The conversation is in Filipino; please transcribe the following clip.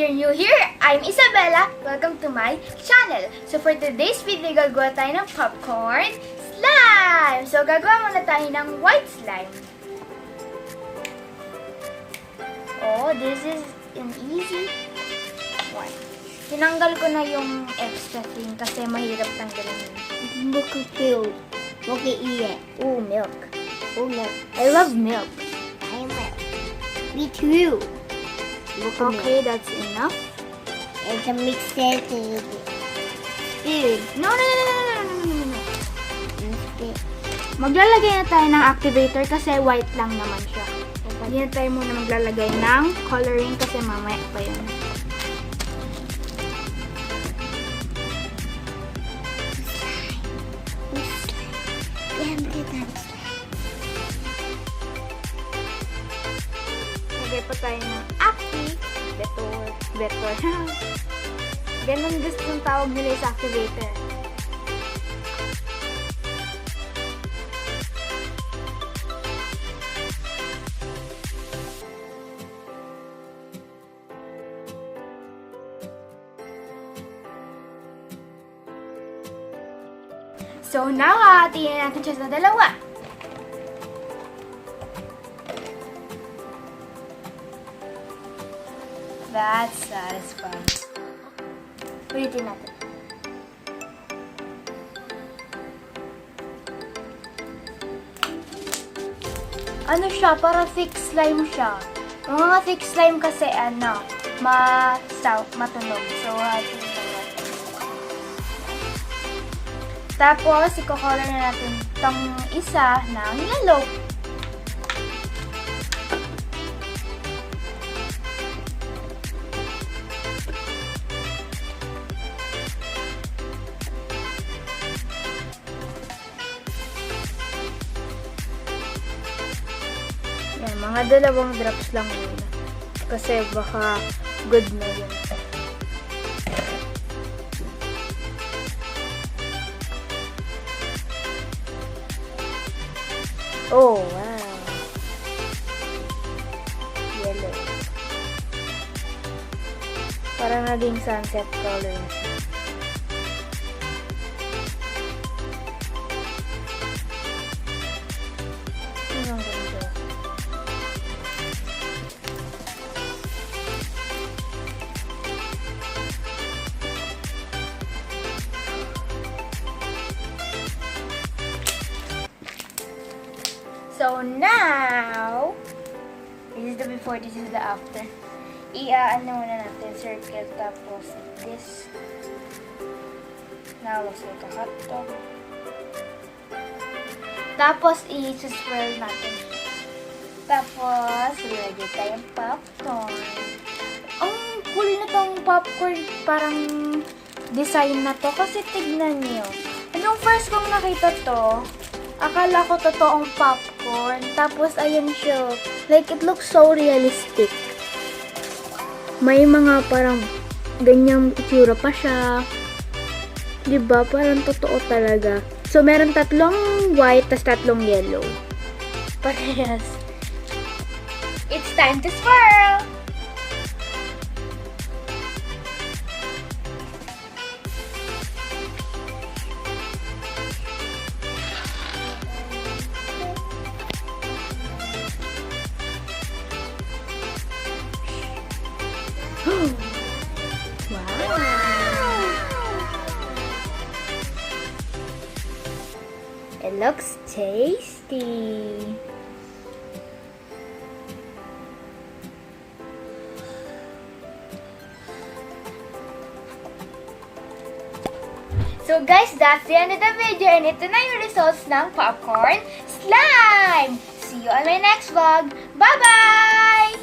you're new here, I'm Isabella. Welcome to my channel. So for today's video, gagawa tayo ng popcorn slime. So gagawa muna tayo ng white slime. Oh, this is an easy one. Tinanggal ko na yung extra thing kasi mahirap tanggalin yun. Look at you. Look at you. Ooh, milk. Oh, milk. I love milk. I milk. Me too. Look at Okay, that's enough. It's a mixed spoon. No. Spoon. Maglalagay na tayo ng activator kasi white lang naman siya. Hindi na tayo muna maglalagay ng coloring kasi mamaya pa yun. Lagay pa tayo ng activator. Ganun gusto yung tawag nila sa activator. So now, hahatiin natin siya sa dalawa. That's satisfying. Ulitin natin. Ano siya? Para thick slime siya. Yung mga thick slime kasi, matunog. So, hatiin natin. Tapos, i-color na natin itong isa ng yellow. Yan, mga dalawang drops lang yun. Kasi baka good na yun. Oh, wow. Yellow. Parang naging sunset color. Ang ganda. So now, this is the before, this is the after. Ano muna natin, circle, tapos this. Now, looks like a hot dog. Tapos, i-swirl natin. Tapos, ilagay tayong popcorn. Ang cool na tong popcorn, parang design na to. Kasi tignan nyo. Anong first kong nakita to, akala ko totoong popcorn. Tapos, ayan siya. Like, it looks so realistic. May mga parang ganyang itsura pa siya. Diba? Parang totoo talaga. So, meron tatlong white, tas tatlong yellow. Parehas. It's time to swirl! Wow! It looks tasty. So guys, that's the end of the video and ito na yung results ng popcorn slime. See you on my next vlog. Bye-bye!